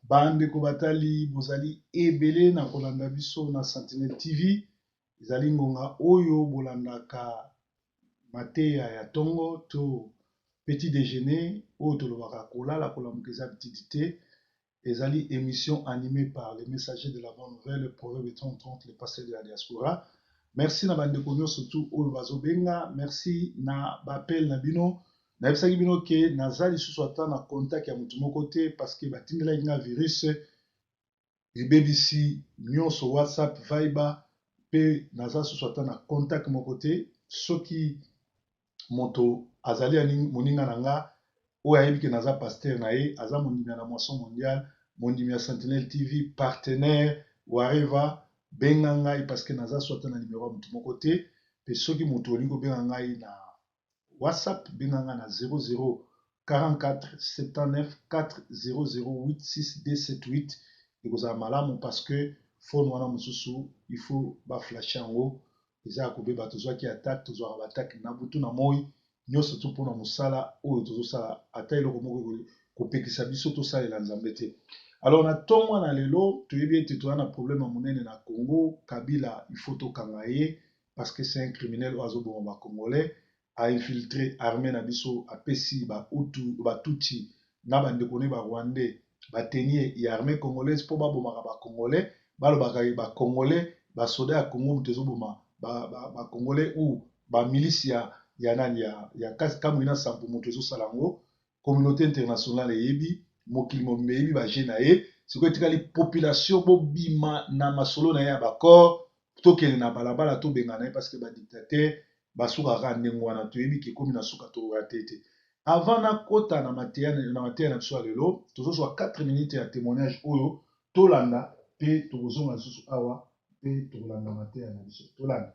Bande Kobatali, Bozali, Ebele, na Kolanda Biso, na Sentinel TV, Zali Ngonga Oyo, Bolandaka, Matea ya Tongo, to petit déjeuner, Oyo Tolobaka Kola, la Kolamukeza Petitité, Ezali émission animée par les messagers de la bonne nouvelle, le proverbe 30-30, les pasteurs de la diaspora. Merci na bande konyo surtout Oyo Bazobenga, merci na Bapel na Bino. Nayebisaki bino ke naza lisusu ata na contact ya motu moko te parce que batindelaki nga virus ebebisi nyonso WhatsApp, Viber pe naza lisusu ata na contact moko te. Soki moto azali moninga na nga oyo ayebi ke naza paster na ye aza mondimi ya na moisson mondiale, mondimi ya Sentinel TV, partenaire wareva, benga ngai parce que naza so ata na nimero ya motu moko te. Pe soki moto olingi kobenga ngai na WhatsApp, benanga na 00 44 79 400 86 278. Ekozala malamu parce que phone wana mosusu il faut baflashe yango eza ya kobeba tozwaki attaque tozwaka baatake na butu na moi nyonso tu mpona mosala oyo tozosala ata eloko moko kopekisa biso tosalela nzambe te. Alors na ntongo wana lelo toyebi ete toza na problème ya monene na Congo. Kabila il faut tokanga ye parce que c'est un criminel oyo azoboma bacongolais, a infiltré armée na biso, apesi batuti na bandeko ne barwandais batenie ya armée congolaise mpo babomaka bacongolais, balobaka bacongolais basoda ya congo moto ezoboma bacongolais ou bamilisi ya nani ya kasi kamwina nsampo moto ezosala yango. Communauté internationale eyebi, mokili mobimba eyebi baje na ye, sikoyo etikali population bobima na masolo na ye ya bacor tokende na balabala tobenga na ye parce que badictateur basukaka ndenge wana toyebi ke ekomi na suka tokoka te te. Avant nakota na mateya na biso ya lelo tozozwa 4 minutes ya témoignage oyo tolanda mpe tokozonga lisusu awa mpe tokolanda mateya na biso tolanda.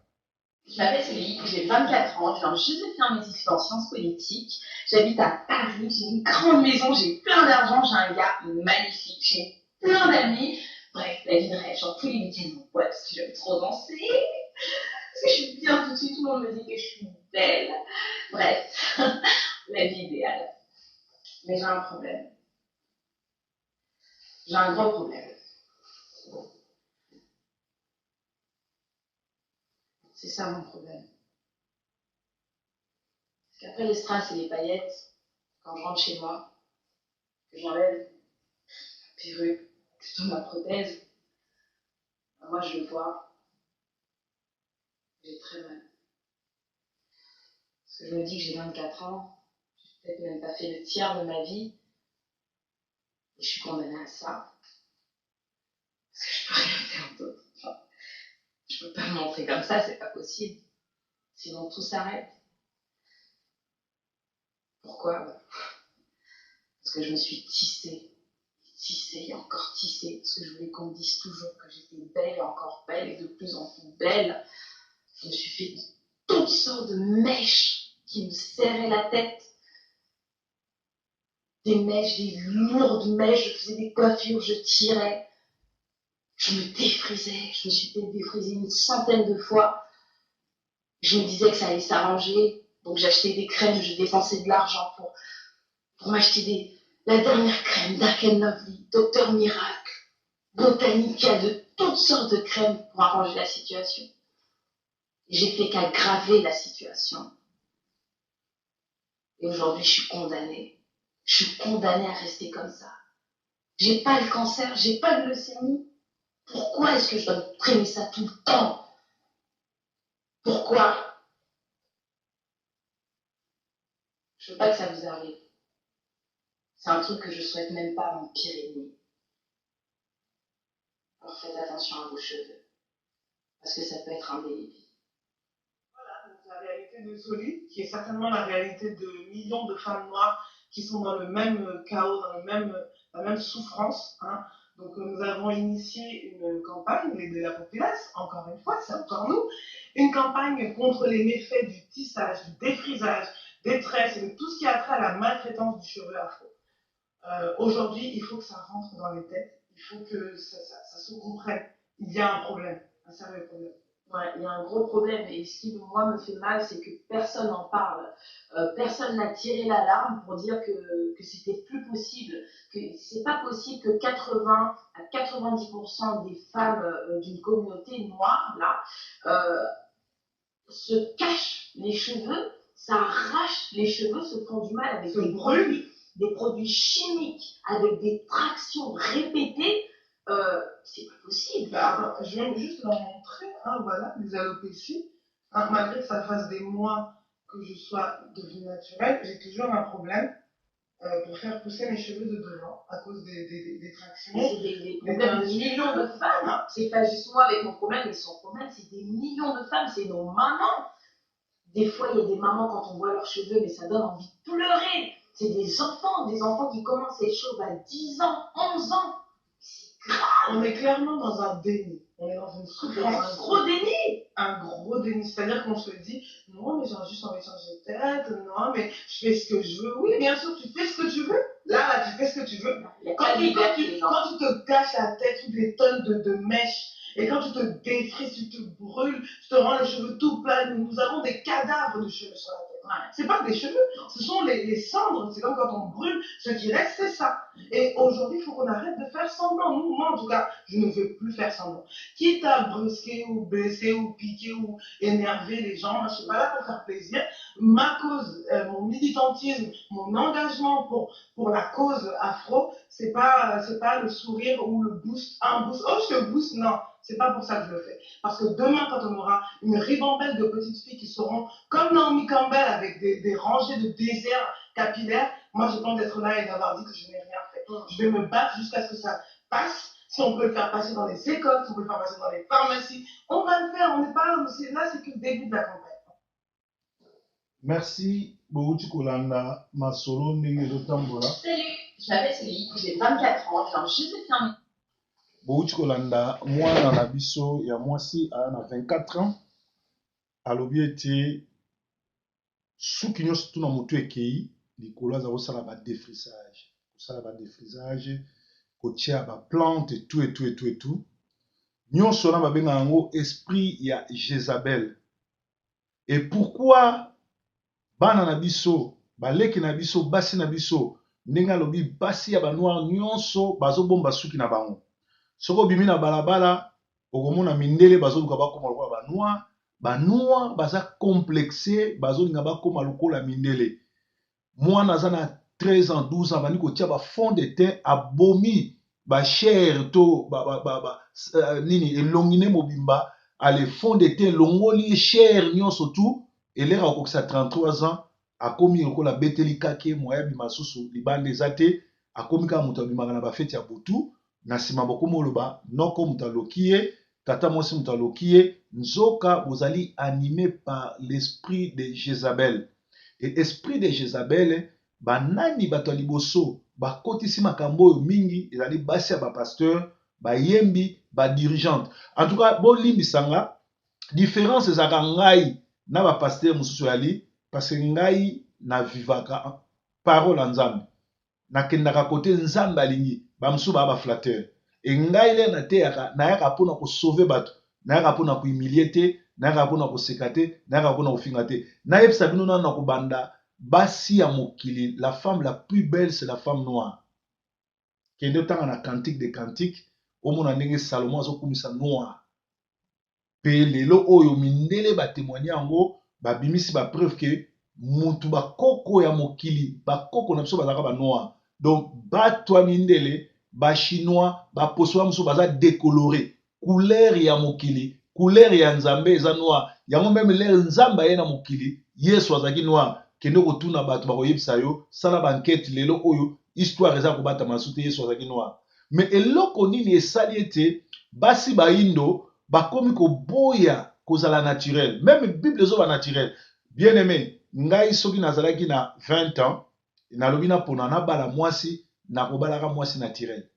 Je m'appelle Céline, j'ai 24 ans, je viens juste de finir mes études en sciences politiques. J'habite à Paris, j'ai une grande maison, j'ai plein d'argent, j'ai un gars magnifique, j'ai plein d'amis. Bref, la vie de rêve, genre tous les week-ends en boîte parce que j'aime trop danser, parce que je suis bien tout de suite, tout le monde me dit que je suis belle. Bref, la vie idéale. Mais j'ai un problème. J'ai un gros problème. C'est ça mon problème. Parce qu'après les strass et les paillettes, quand je rentre chez moi, que j'enlève ma perruque, plutôt ma prothèse, moi je le vois, j'ai très mal. Parce que je me dis que j'ai 24 ans, j'ai peut-être même pas fait le tiers de ma vie, et je suis condamnée à ça. Parce que je peux rien faire d'autre. Enfin, je peux pas me montrer comme ça, c'est pas possible. Sinon tout s'arrête. Pourquoi? Parce que je me suis tissée et encore tissée, parce que je voulais qu'on me dise toujours que j'étais belle et encore belle et de plus en plus belle. Je me suis fait toutes sortes de mèches qui me serraient la tête. Des mèches, des lourdes mèches, je faisais des coiffures, je tirais. Je me défrisais, je me suis peut-être défrisée une centaine de fois. Je me disais que ça allait s'arranger, donc j'achetais des crèmes, je dépensais de l'argent pour m'acheter la dernière crème, Dark and Lovely, Docteur Miracle, Botanica, de toutes sortes de crèmes pour arranger la situation. J'ai fait qu'aggraver la situation. Et aujourd'hui, je suis condamnée. Je suis condamnée à rester comme ça. J'ai pas le cancer, j'ai pas de leucémie. Pourquoi est-ce que je dois traîner ça tout le temps? Pourquoi? Je veux pas que ça vous arrive. C'est un truc que je souhaite même pas à mon pire ennemi. Alors faites attention à vos cheveux. Parce que ça peut être un délit. Voilà, donc la réalité de Zoli, qui est certainement la réalité de millions de femmes noires qui sont dans le même chaos, dans la même souffrance. Hein. Donc nous avons initié une campagne, de la populace, encore une fois, c'est encore nous, une campagne contre les méfaits du tissage, du défrisage, des tresses et de tout ce qui a trait à la maltraitance du cheveu afro. Aujourd'hui, il faut que ça rentre dans les têtes, il faut que ça se comprenne. Il y a un problème, un sérieux problème. Ouais, il y a un gros problème et ce qui, moi, me fait mal, c'est que personne n'en parle. Personne n'a tiré l'alarme pour dire que c'était plus possible, que c'est pas possible que 80 à 90% des femmes d'une communauté noire, là, euh, se cachent les cheveux, s'arrachent les cheveux, se font du mal avec des produits chimiques, avec des tractions répétées. C'est pas possible. Bah, je viens juste leur montrer, hein, voilà, les alopécies. Hein, malgré que ça fasse des mois que je sois devenue naturelle, j'ai toujours un problème pour faire pousser mes cheveux de devant à cause des tractions. C'est des problèmes de millions de femmes. C'est pas juste moi avec mon problème, mais son problème, c'est des millions de femmes, c'est nos mamans. Des fois, il y a des mamans, quand on voit leurs cheveux, mais ça donne envie de pleurer. C'est des enfants qui commencent les cheveux à 10 ans, 11 ans. C'est grave. On est clairement dans un déni. On est dans une souffrance. Un gros déni. Un gros déni. C'est-à-dire qu'on se dit, non, mais j'ai juste envie de changer de tête. Non, mais je fais ce que je veux. Oui, bien sûr, tu fais ce que tu veux. Là, tu fais ce que tu veux. Quand tu te caches la tête sous des tonnes de mèches, et quand tu te défrises, tu te brûles, tu te rends les cheveux tout plats, nous avons des cadavres de cheveux sur la tête. Ouais. C'est pas des cheveux, ce sont les cendres. C'est comme quand on brûle, ce qui reste, c'est ça. Et aujourd'hui, il faut qu'on arrête de faire semblant. Nous, moi, en tout cas, je ne veux plus faire semblant. Quitte à brusquer ou blesser ou piquer ou énerver les gens, je ne suis pas là pour faire plaisir. Ma cause, mon militantisme, mon engagement pour la cause afro, c'est pas le sourire ou le boost, un boost. Oh, je te booste, non. C'est pas pour ça que je le fais. Parce que demain, quand on aura une ribambelle de petites filles qui seront comme Naomi Campbell avec des rangées de déserts capillaires, moi, j'ai pas envie d'être là et d'avoir dit que je n'ai rien fait. Je vais me battre jusqu'à ce que ça passe. Si on peut le faire passer dans les écoles, si on peut le faire passer dans les pharmacies, on va le faire. On n'est pas là, c'est que le début de la campagne. Merci. Bouti Kolanda, Masolo, Nenge Tambola. Salut, je m'appelle Céline, j'ai 24 ans, je viens juste de finir. Bouti Kolanda, moi, dans la biso, il y a moi aussi, à 24 ans. À l'objet, sous qui nous sommes dans moto ekei, les couleurs ont ça là défrisage, ça là défrisage, côté à ba plante et tout et tout et tout et tout. Nous sommes là benga ngo esprit ya Jézabel. Et pourquoi bana na biso, baleki na biso, basi na biso, ndenge lobi basi ya ba noir nyonso bazo bomba suki na bango. Soko bimi na balabala, okomona mindele bazo luka bakoma lokola ba noir. Banoir baza complexé bazo linga bakoma lokola mindele. Moi naza na 13 ans 12 ans bani kotia ba fond de teint abomi ba chair to nini elongine mobimba ale fond de teint longoli chair nyonso tout elera okokisa 33 ans akomi lokola beteli kake moya bimasusu libande ezate akomi ka muta bimaka na ba fete ya butu na sima bokomo loba noko mutalokie tata mwasi mutalokie nzoka bozali animé par l'esprit de Jézabel. Et esprit de Jézabel, banani bato liboso, bakotisi makambo oyo mingi, ezali basi ya ba pasteur, ba yembi, ba dirigeante. En tout cas, bon limbisanga, différence ezaka ngai na ba pasteur mususu yali, parce que ngai na vivaka parole en Nzambe. Na kendaka kote Nzambe alingi, ba musu ba flatteur. Et ngai le na teyaka, na yaka pona ko sauver bato. Nayaka mpona kohumilie te, nayaka mpona koseka te, nayaka mpona kofinga te. Nayebisa bino nanu na kobanda basi ya mokili, la femme la plus belle c'est la femme noire. Kende otanga na cantique de cantique, omona ndenge Salomon azokumisa noir. Pe lelo oyo mindele batémoigner yango, babimisi ba preuve ke mutu bakoko ya mokili, bakoko na biso bazaka ba noir. Donc bato ya mindele, ba chinois, ba posoa muso baza décoloré. Couleur ya mokili, couleur ya nzambe eza noir. Yango même l'air nzamba ye na mokili, Yesu azaki noir. Kende kotuna bato bakoyebisa yo, sala ba enquête lelo oyo, histoire eza kobata masute Yesu azaki noir. Mais eloko nini esali ete basi baindo bakomi koboya kozala naturel. Même Bible ezoba naturel. Bien aimé, ngai soki nazalaki na 20 ans, nalobi na pona na bala mwasi, na kobalaka mwasi naturel.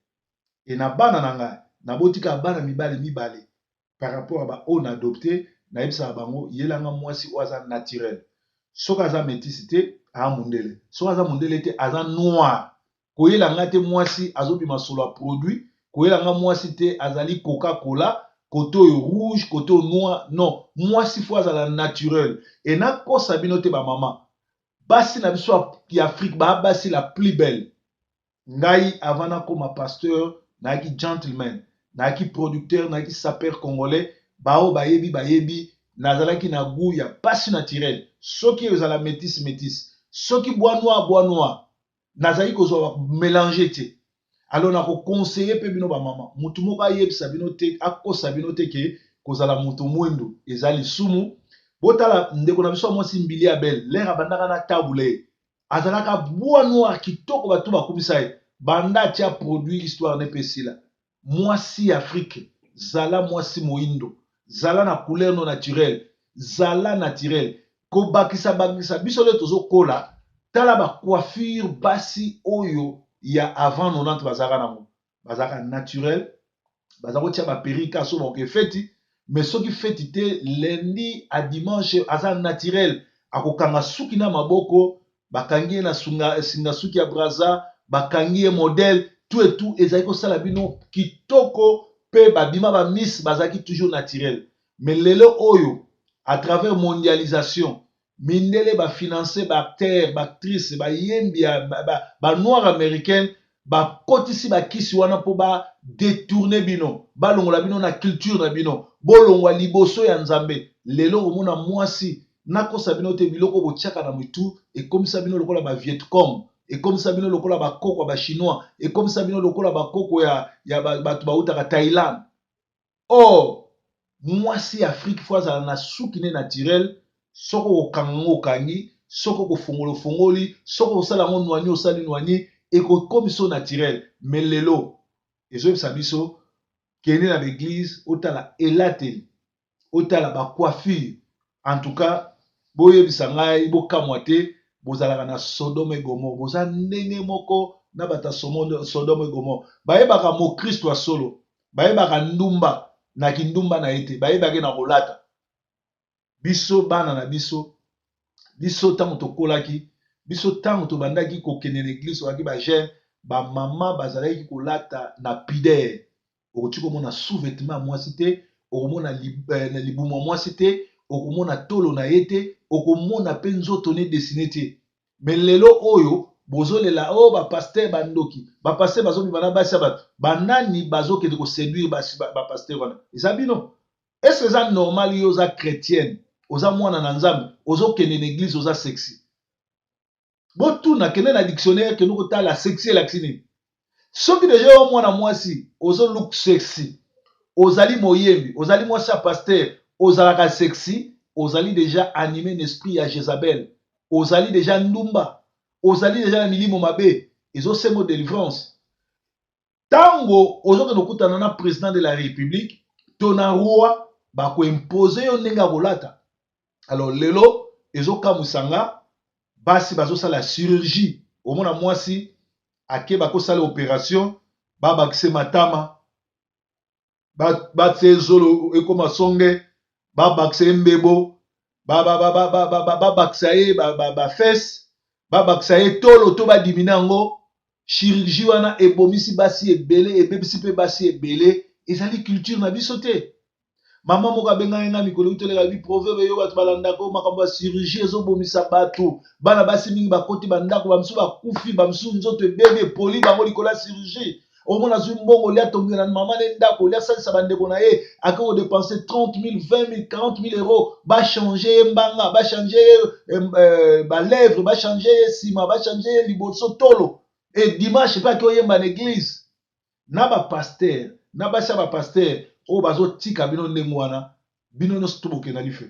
Et na bana na ngai nabotika bana mibale par rapport à ba on adopté na yebisa bango yelanga mwasi o aza naturel soka aza métis te a mundele soka aza mundele te aza noir koyelanga te mwasi azobima solo produit koyelanga mwasi te azali Coca-Cola côté rouge, côté noir. Non, moi si fois à la naturel. Et na ko sabinote ba maman. Basi na biso ki Afrique ba basi la plus belle. Ngai avant na ko ma pasteur, na ki gentleman, na ki producteur, na ki sapeur congolais, bao bayebi nazalaki na goût ya basi naturel. Soki ezala métis métis, soki bois noir, nazali kozwa mélanger te. Alors na ko conseiller pe bino ba maman, mutu moko ayebisa bino te, akosa bino te ke kozala mutu mwendo ezali sumu. Botala ndeko na biso mwasi mbili ya belle, lera bandaka na tabule. Azalaka bois noir kitoko batu bakumisa ye. Banda tia produit histoire ne pesila. Mwasi Afrique, zala mwasi moindo, zala na couleur non naturelle, zala naturel. Ko bakisa biso le tozo kola, tala ba coiffure basi oyo ya avant 90 bazaka nango. Bazaka naturel, bazako tia ba perika so ba ke feti, mais soki feti te lundi à dimanche aza naturel, akokanga suki na maboko, bakangi na singa suki ya braza, bakangi modèle, tout et tout, ezali ko sala bino kitoko pe babima ba miss bazaki toujours naturel. Mais lelo oyo à travers mondialisation, mindele ba financer ba acteur, ba actrice, ba yembi ba noir américaine, ba kotisi ba kisi wana po ba détourner bino, ba longola bino na culture na bino, bolongwa liboso ya nzambe. Lelo omona mwasi nakosa bino te biloko botiaka na mitu et comme ça bino lokola ba Vietcong. Et comme ça bino lokola ba koko ba chinois, et comme ça bino lokola ba koko ya batu ba utaka Thaïlande. Or mwasi Afrique fois za na suki ne naturel, soko okango kangi, soko ko fongoli, soko osala ngo noigni osali noigni et ko komiso naturel. Mais lelo ezo biso kene na l'église otala elate, otala ba coiffure. En tout cas, boye bisangai bokamwa te. Bozalaka na Sodome et Gomorrhe, boza ndenge moko na bata Sodome et Gomorrhe. Bayebaka mo Kristo a solo, bayebaka ndumba na kindumba na ete, bayebaka na kolata. Biso bana na biso tango tokolaki, biso tango tobandaki kokende l'église okaki ba jeune, ba mama bazalaki kolata na pudeur. Okoti komona sous-vêtement mwasi te, okomona libumu mwasi te, okomona tolo na yete, okomona pe nzoto ne dessiné te. Mais lelo oyo bozolela o ba pasteur bandoki, ba pasteur bazo bibana basi bato, banani bazo kende ko séduire ba pasteur wana. Eza bino. Est-ce que ça normal yo za chrétienne, oza mwana na nzambe, ozo kende na église oza sexy? Botu na kende na dictionnaire kende ko tala sexy la kini. Soki deja o mwana mwasi, ozo look sexy. Ozali moyembi, ozali mwasi ya pasteur, ozalaka sexy, ozali déjà animé l'esprit à Jézabel. Ozali déjà ndumba, ozali déjà na milimo mabe, ezo semo délivrance. Tango ozoke nokutana na président de la République, tona roi bako imposer yo ndenge kolata. Alors lelo ezo kamusanga basi bazo sala chirurgie. Omona mwasi ake bako sala opération, ba bakise matama, ba tsezolo ekoma songe, ba bakise mbebo, ba bakisa ye ba fesse, ba bakisa ye tolo to ba dimina ngo. Chirurgie wana ebomisi basi ebele, ebebisi pe basi ebele, ezali culture na biso te. Mama moko abenga nga mikolo uteleka bi proverbe yo batu balandako makambo ya chirurgie ezobomisa bato. Bana basi mingi bakoti bandako bamsu bakufi, bamsu nzoto ebebe poli bango likola chirurgie. Omona zwi mbongo lia tongela na mama ne ndako lia salisa bandeko na ye ako dépenser 30 000, 20 000, 40 000 euros, ba changer mbanga, ba changer ba lèvres, ba changer sima, ba changer liboso tolo. Et dimanche pas ki oyemba na église. Na ba pasteur, na ba sa ba pasteur o bazo tika bino ndenge wana, bino no stoboke na life.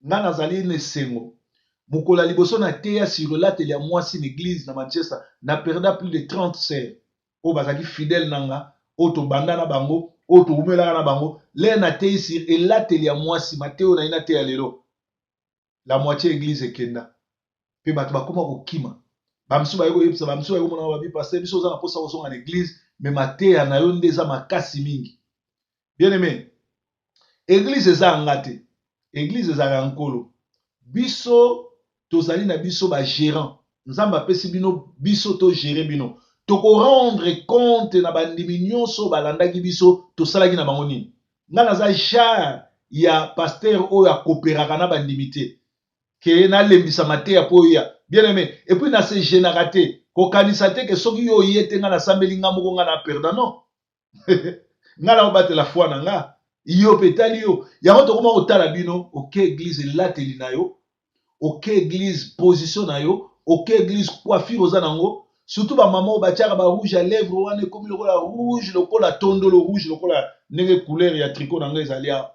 Nga nazali ne sengo. Mukola liboso na teya sur l'atelier ya mwasi na église na Manchester, na perda plus de 30 sœurs. O bazaki fidèle nanga, o to banda na bango, o to umela na bango, le na teyi sur l'atelier ya mwasi Mateo na ina teya lelo. La moitié église ekenda. Pe bato bakoma kokima. Bamsu ba yeko yebisa, bamsu ba yeko mona babi pasteur biso za na posa kozonga na église, mais mateya na yo ndeza makasi mingi. Bien aimé, église eza ngate, église eza nkolo. Biso tozali na biso ba gérant. Nzamba pesi bino biso to gérer bino. Toko rendre compte na bandimi nyonso balandaki biso tosalaki na bango nini. nga naza genre ya pasteur oyo akopéraka na bandimité ke nalembisama te ya po ya bien aimé et puis na se généra te kokanisa te ke soki yo ye te nga nasambeli nga moko nga na perda non nga na obatela foi na nga yo mpe tali yo yango tokoma kotala bino oke église elateli na yo oke église position na yo oke église coiffure oza nango surtout bamama oyo batiaka barouge à lèvre wana ekomi lokola rouge lokola tondolo rouge lokola ndenge couleur ya tricot na ngo ezali awa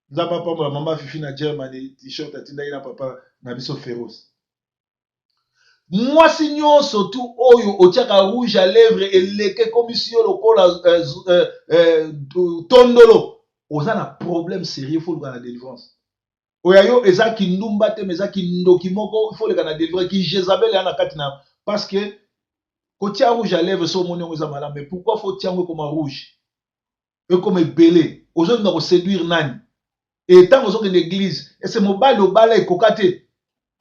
nza papa mola mama fifi na Germany t-shirt atindaki na papa na biso féroce mwasi nyonso tu oyo otiaka rouge à lèvre eleke komisi yo lokola tondolo oza na problème sérieux fo luka na délivrance oya yo eza kindumba te mais eza kindoki moko fo leka na délivrance ki Jézabel ya na kati na parce que kotia rouge à lèvre so omoni yango eza malamu mais pourquoi faut tia yango ekoma rouge ekoma ebele ozolinga koséduire nani et ntango ozokende église ese mobali obala ekoka te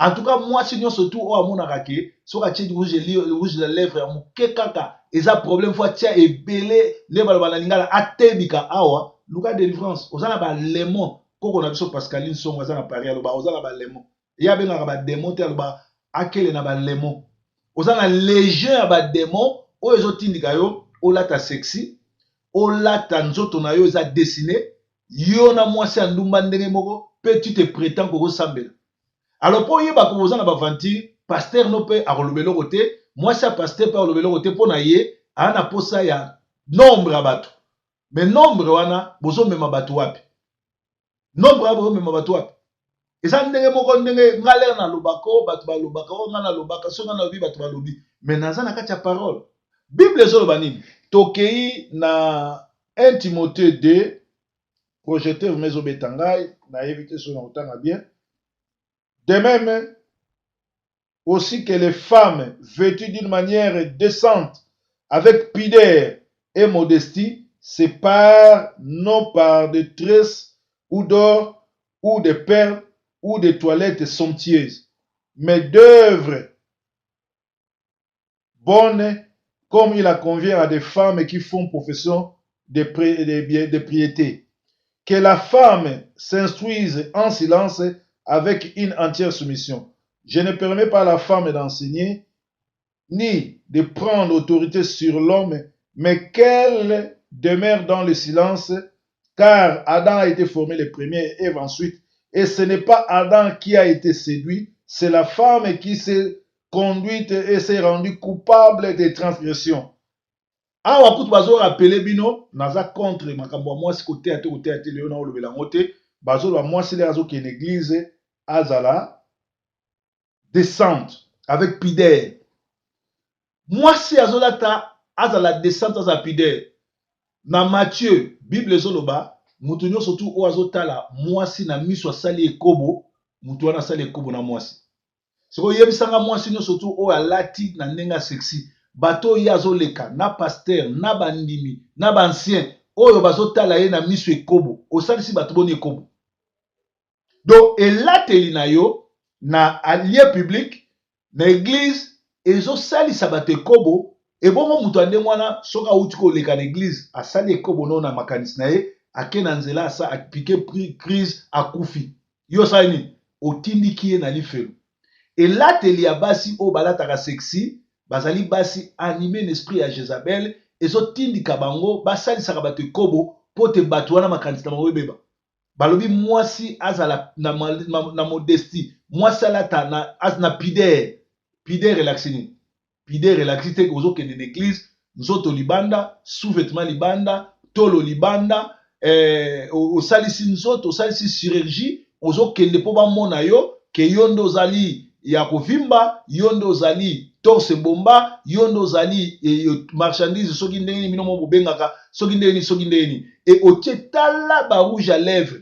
en tout cas mwasi nyonso tu oyo amonaka ke soki atie rouge de lèvre ya moke kaka eza problème fo atia ebele nde baloba na lingala atebika awa luka délivrance oza na balemon koko na biso Pascaline Songo aza na Paris aloba oza na balemon ye abengaka bademon te aloba akele na balemon oza na légion ya bademon oyo ezotindika yo olata sexy olata nzoto na yo eza dessiné yo na mwasi ya ndumba ndenge moko mpe tu te prétends kokosambela alors mpo oyeba koboza na baventure paster no mpe akoloba eloko te mwasi ya paster mpe akoloba eloko te mpo na ye aa na posa ya nombre ya bato mais nombre wana bozomema bato wapi nombre wana bozomema bato wapi eza ndenge moko ndenge nga lere nalobaka o bato balobaka o nga nalobaka so nga nalobi bato balobi mais naza na kati ya parole bible ezoloba nini tokei na 1 Timothée 2 projecteur mais ezobeta ngai nayebi te so na kotanga bien. De même, aussi que les femmes vêtues d'une manière décente, avec pudeur et modestie, se parent non par de tresses ou d'or ou de perles ou de toilettes somptueuses, mais d'œuvres bonnes comme il a convient à des femmes qui font profession de piété. Que la femme s'instruise en silence avec une entière soumission. Je ne permets pas à la femme d'enseigner, ni de prendre autorité sur l'homme, mais qu'elle demeure dans le silence, car Adam a été formé le premier, Ève ensuite, et ce n'est pas Adam qui a été séduit, c'est la femme qui s'est conduite et s'est rendue coupable de transgression. Awa kutu bazo rappeler bino naza contre makambo ya mwasi koteya te leo na olobela ngo te bazoloba mwasi le azo kende église azala descente avec pudeur mwasi azolata azala descente azala pudeur na Matthieu bible ezoloba mutu nyonso tu oyo azotala mwasi na miso asali ekobo mutu wana asali ekobo na mwasi sikoyo yebisanga mwasi nyonso tu oyo alati na ndenge sexy bato oyo azoleka na pasteur na bandimi na bancien oyo bazotala ye na miso ekobo osalisi bato boni ekobo donc elateli na yo na lieu public na église ezosalisa bato ekobo ebongo mutu andenge wana soki awuti koleka na église asali ekobo no na makanisi na ye ake na nzela asa apike crise akufi yo osali nini otindiki ye na lifelo elateli ya basi oyo balataka sexy bazali basi animé n'esprit ya Jézabel ezotindika bango basalisaka bato ekobo po te bato wana makanisi na bango ebeba balobi mwasi azala na modestie mwasi alata na pudeur relaxi nini pudeur relaxi te ozokende na église nzoto libanda sous-vêtement libanda tolo libanda osalisi nzoto osalisi chirurgie ozokende mpo bamona yo ke yo nde ozali ya kovimba yo nde ozali torse bomba yo nde ozali marchandise soki ndenge bino mo bobengaka soki ndeni e otie tala ba rouge à lèvre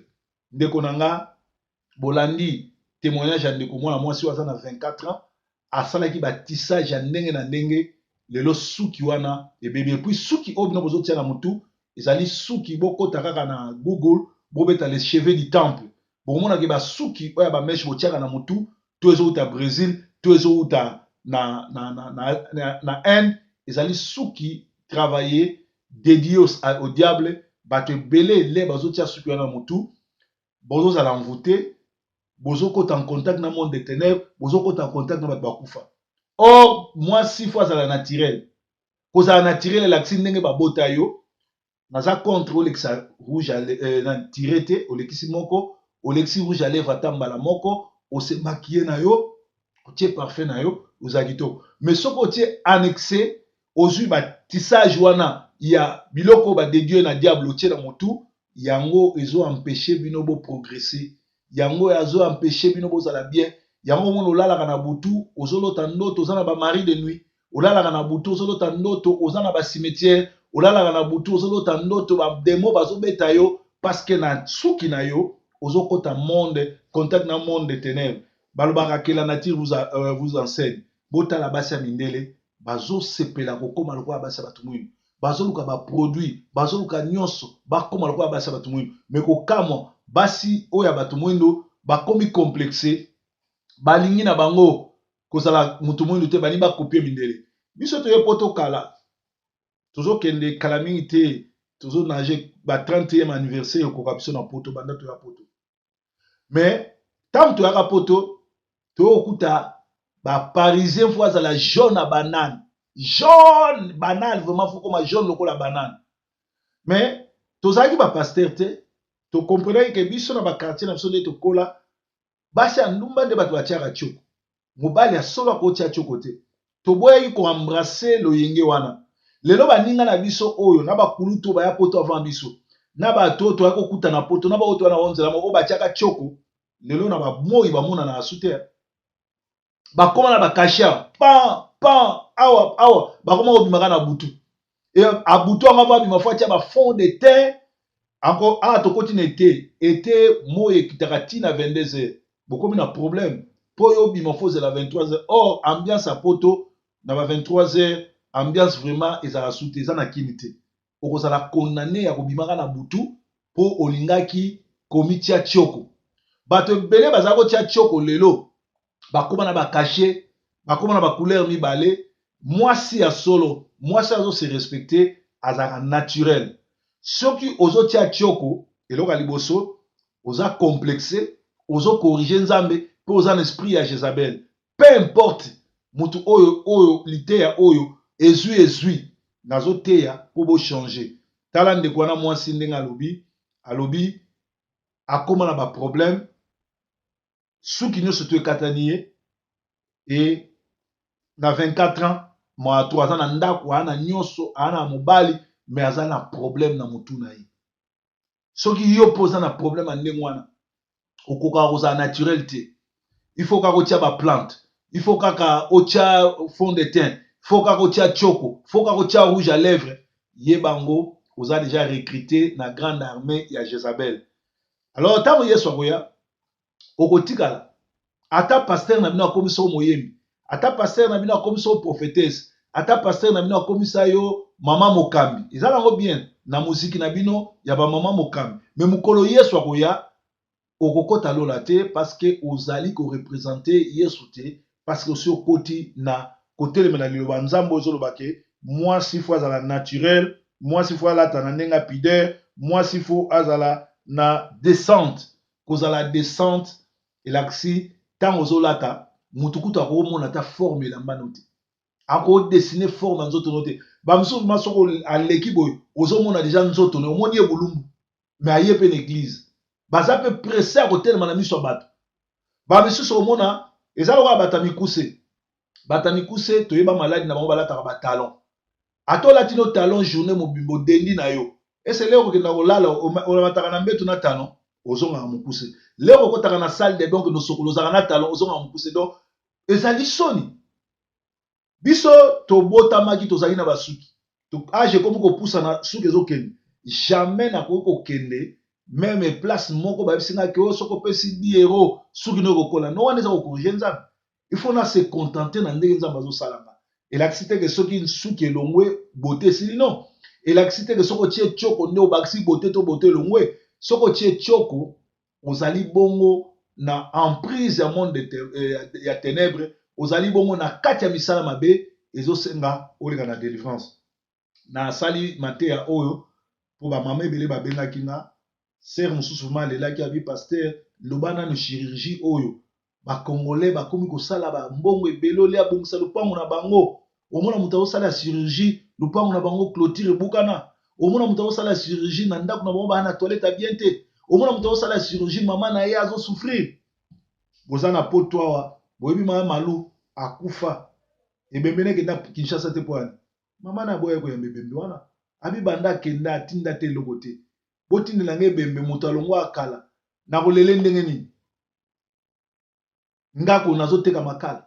ndeko na nga bolandi témoignage ya ndeko mwana mwasi oyo aza na 24 ans asalaki batissage ya ndenge na ndenge lelo suki wana ebebi epuis suki oyo bino bozotia na motu ezali suki bokota kaka na google bobeta les cheveux du temple bokomonaki basuki oyo ya bameshe botiaka na motu to ezouta Brésil to ezouta na Inde ezali suki travaillé dédié au diable bato ebele le bazotia suki wana motu bozozala envoûté bozokota en contact na monde de ténèbres bozokota en contact na bato bakufa. Or mwasi fo azala naturel kozala naturel elakisi ndenge babota yo naza contre olekisa rouge na tire te olekisi moko olekisi rouge à lèvre ata mbala moko ose maquiller na yo otie parfait na yo oza kitoko mais soki otie annexé ozwi batissage wana ya biloko badédieux na diable otie na motu yango ezo empêcher bino bo progresser yango ezo empêcher bino bozala bien yango mona olalaka na butu ozolota ndoto oza na bamari de nuit olalaka na butu ozolota ndoto oza na basimetière olalaka na butu ozolota ndoto bademo bazobeta yo parce que na suki na yo ozokota monde contact na monde de ténèbres balobaka ke la nature vous enseigne botala basi ya mindele bazosepela kokóma lokola basi ya bato mwinu bazoluka baproduit bazoluka nyonso bakóma lokola basi ya bato mwinu me kokamwa basi oyo ya bato mwindu bakomi complexe balingi na bango kozala motu mwindu te balingi bakopie mindele biso toye po tokala tozokende kala mingi te tozonage ba 30e anniversaire ekoka biso na poto banda toya poto mais ntango toyaka poto toyokuta baparisien fo azala jaune à banane jaune banane vraiment fo koma jaune lokola banane mais tozalaki bapaster te tokomprenaki ke biso na bakartier na biso nde tokola basi ya ndumba nde bato batiaka tioko mobali ya solo akotia tioko te toboyaki koembrase loyenge wana lelo baninga na biso oyo na bakulutu baya poto avant biso na bato oyo toyaki kokuta na poto na baoto wana onzela moko batiaka tioko lelo na bamoi bamonana na su te bakoma na bakasha pan awa bakoma kobimaka na butu e abutu yango babima fo atia bafond de teint encore awa tokoti na ete moi ekitaka ntina 22 heures bokomi na problème mpo oyo obima fo ozela 23 heures or ambiance ya poto na ba 23 heures ambiance vraiment ezala su te eza na kini te okozala condamné ya kobimaka na butu mpo olingaki komitia tioko bato ebele bazala kotia tioko lelo bakóma na bakashe bakóma na bacouleur mibale mwasi ya solo mwasi azose respecte azalaka naturel soki ozotia tioko eloko ya liboso oza complexe ozokorrige nzambe mpe oza na esprit ya Jezabel peu importe mutu oyo liteya oyo ezwi nazoteya mpo bochange tala ndeko wana mwasi ndenge alobi akóma na baproblème suki nyonso to ekatani ye e na 24 ans moato aza na ndako aa na nyonso aa na mobali me aza na problème na motu na ye soki yo mpo oza na problème ya ndenge wana okokaka kozala naturel te il faut kaka otia baplante il faut kaka otia fond de teint faut kaka otia tioko faut kaka otia rouge à lèvre yebango oza déjà recruté na grande armée ya Jezabel alors ntango yesu akoya okotikala ata paster na bino akomisa yo moyembi ata paster na bino akomisa yo prophétesse ata paster na bino akomisa yo mama mokambi eza nango bien na muziki na bino ya bamama mokambi me mokolo yesu akoya okokota lola te parce que ozali korepresente yesu te parce que osi okoti na kotelemela liloba nzambe ozoloba ke mwasi fo azala naturel mwasi fo alata na ndenge ya pudeur mwasi fo azala na descente kozala descente elakisi ntango ozolata mutu kutu akomona ata forme elambano te akodesine forme ya nzoto no te bamisusu ma soko aleki boye ozomona deja nzoto no omoni ye bolumbu me aye mpe na église baza mpe presse ya kotelema na miso ya bato bamisusu omona eza lokola bato ya mikuse toyeba maladi na bango balataka batalon ata olati no talon journée mobimbo odendi na yo ese leo okokenda kolala olamataka na mbeto na talon ozongaka mokuse leo okotaka na salle de donc nosokolo ozaka na talon ozongaka mokuse donc ezali soni biso tobotamaki tozali na basuki age ekomi kopusa na suki ezokende jamais nakoki kokende meme place moko bayebisingaki oyo soki opesi 10 euro suki no ekokola no wana eza kokorige nzambe il faut na se contenter na ndenge nzambe azosalanga elakisi te ke soki suki elongwe bote esili non elakisi te ke soki otie tioko nde obakisi bote to bote elongwe soki otie tioko ozali bongo na emprise ya monde ya ténèbre ozali bongo na kati ya misala mabe ezosenga oleka na délivrance na asali mateya oyo pour ba maman ebele ba benga kinga sœur mususu ma lela ki abi pasteur lobana no chirurgie oyo ba congolais ba komi ko sala ba mbongo ebele ole abongisa lupango na bango omona muta osala chirurgie lupango na bango clôture bukana omona muta osala chirurgie na ndako na bango ba na toilette bien te omona muta osala chirurgie mama na ye azo souffrir boza na poto awa boyebi mama malu akufa ebembe ne kenda Kinshasa te poani mama na boya ko ya ebembe wana abi banda kenda atinda te eloko te botindela nge ebembe moto alongo akala na kolele ndenge nini ngako nazoteka makala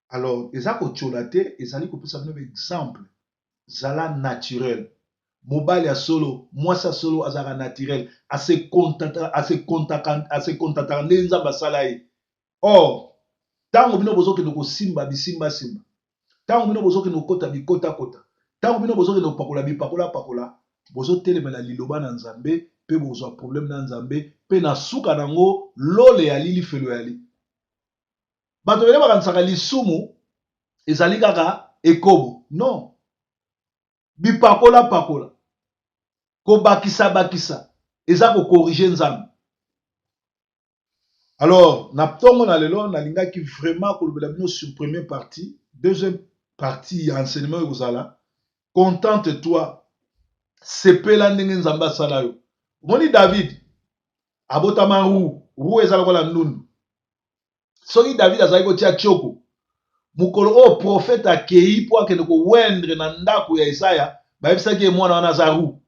alors eza kotiola te ezali kopesa bino exemple zala naturel mobali ya solo mwasi ya solo azalaka naturel asekontataka nde nzambe asala ye or ntango bino bozokende kosimba bisimbasimba ntango bino bozokende kokota bikotakota ntango bino bozokende kopakola bipakolapakola bozotelemela liloba na nzambe mpe bozwa problème na nzambe mpe na suka nango lole yali lifelo yali bato bele bakanisaka lisumu ezali kaka ekobo non bipakolapakola kobakisa eza kokorige nzambe alors na ntongo na lelo nalingaki vraiment kolobela bino sur première partie deuxième partie ya enseignement oyo kozala contente toi sepela ndenge nzambe asala yo omoni david abotama ru eza lokola ndundu soki david azalaki kotia tioko mokolo oyo profete akei mpo akende kowendre na ndako ya Isaya bayebisaki ye mwana wana aza ru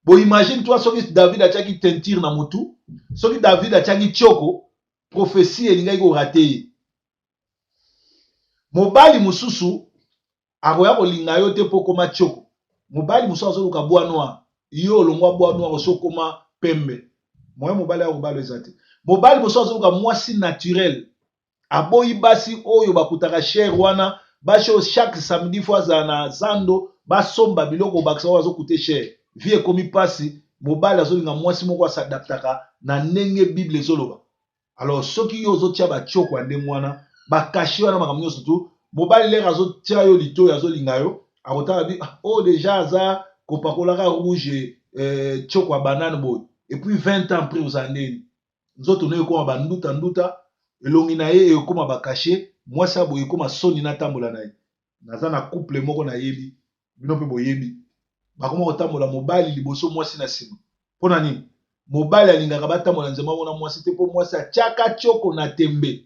boimagine toi soki david atiaki tentire na motu soki david atiaki tioko prophétie elingaki korate ye mobali mosusu akoya kolinga yo te mpo koma tioko mobali mosusu azoluka bois noir yo olongwa bois noir osokoma pembe moye mobali akobalo eza te mobali mosusu azoluka mwasi naturel aboyi basi oyo bakutaka chere wana basi oyo chaque samedi fo azala na zando basomba biloko bakisa oyo azokute chere vie ekomi mpasi mobali azolinga mwasi moko asadaptaka na ndenge bible ezoloba alors soki yo ozotia batioko ya ndenge wana bakashi wana makambo nyonso tu mobali lere azotia yo litoyi azolinga yo akotala bi oyo deja aza kopakolaka rouge tioko ya banane boye epuis 20 ans près ozala ndeni nzoto no ekoma banduta elongi na ye ekoma bakashe mwasi aboye ekoma soni natambola na ye naza na couple moko nayebi bino mpe boyebi bakoma kotambola mobali liboso mwasi na nsima mpo na nini mobali alingaka batambola nzema mona mwasi te mpo mwasi atiaka tioko na tembe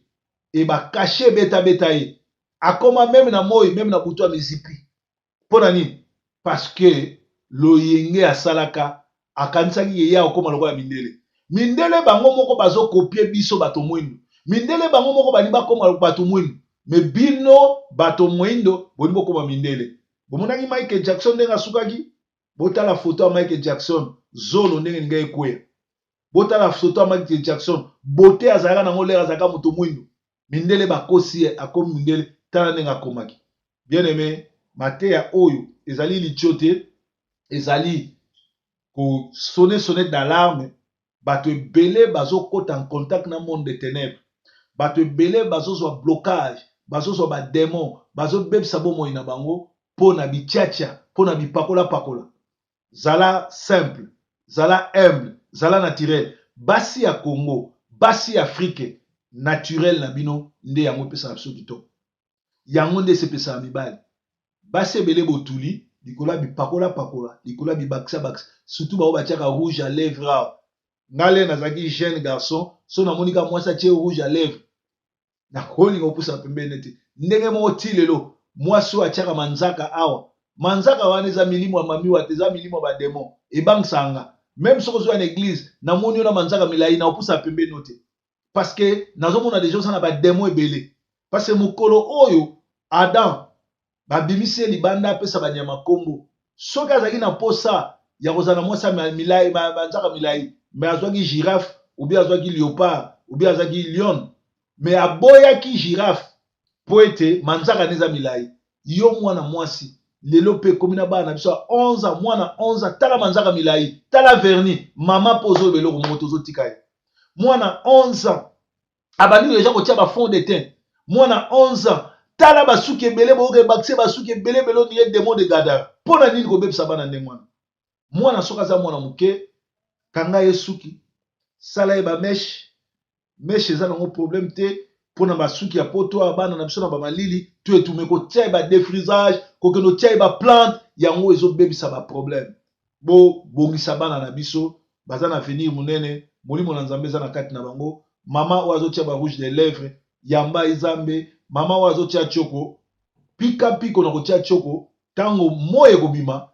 e bakashe betabeta ye akoma meme na moi meme na butu ya mizipi mpo na nini parceke loyenge asalaka akanisaki ye ya okoma lokola mindele bango moko bazokopie biso bato mwindu mindele bango moko bani bakoma bato mwindu me bino bato mwindo boni bokoma mindele bomonaki Michael Jackson ndenge asukaki botala foto ya Michael Jackson zolo ndenge ninga ekweya botala foto ya Michael Jackson bote azalaka nango lere azalaka moto mwindu mindele bakosi ye akomi mindele tala ndenge akomaki bien aimé mateya oyo ezali litio te ezali kosone d'alarme bato ebele bazokota en contact na monde de ténèbres bato ebele bazozwa blocage bazozwa badémon bazobebisa bomoi na bango mpo na bitiatia mpo na bipakolapakola zala simple zala humble zala naturel basi ya Congo basi ya Afrique naturel na bino nde yango epesaka biso kitoko yango nde esepesaka mibali basi ebele botuli likolo ya bipakolapakola likolo ya bibakisa surtout bao batiaka rouge à lèvres awa ngale nazalaki jeune garçon so namonika mwasi atie rouge à lèvres nakolinga kopusa pembeni te ndenge moko ti lelo mwasi oyo atiaka manzaka awa manzaka wana eza milimo ya mamiwa te eza milimo ya bademon ebangisanga même soki ozwa na église namoni yo na manzaka milai na kopusa pembeni te parce que nazomona deja oza na bademon ebele parce que mokolo oyo Adam babimisi ye libanda apesa banyama kombo soki azalaki na posa ya kozala na mwasi milai manzaka milai me azwaki girafe ou bien azwaki léopard ou bien azwaki lion me aboyaki girafe mpo ete manzaka neza milai yo mwana mwasi lelo mpe ekomi na bana na biso ya 11 mwana 11 tala manzaka milai tala verni mama mpo ozoyeba eloko moko tozotika ye mwana 11 abandi deja kotia bafond de teint mwana 11 tala basuki ebele boyoka ebakise basuki ebele onire démon de gadara mpo na nini kobebisa bana ndenge wana mwana soki aza mwana moke kanga ye suki sala ye bameshe meshe eza nango problème te mpona basuki ya poto ya bana na biso na bamalili to etume kotia ye badefrisage kokende otia ye baplante yango ezobebisa baproblème bobongisa bana na biso baza na avenir monene molimo na nzambe eza na kati na bango mama oyo azotia barouge de lèvre yamba ezambe mama oyo azotia tioko pika piko na kotia tioko ntango moyi ekobima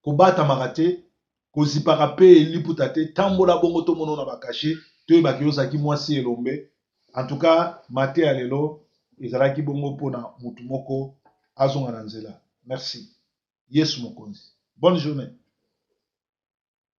kobatamaka te kozipaka mpe eliputa te tambola bongo tomona na bakashe toyebaki ozalaki mwasi elombe en tout cas mate ya lelo ezalaki bongo mpona mutu moko azonga na nzela merci yesu mokonzi bonne journée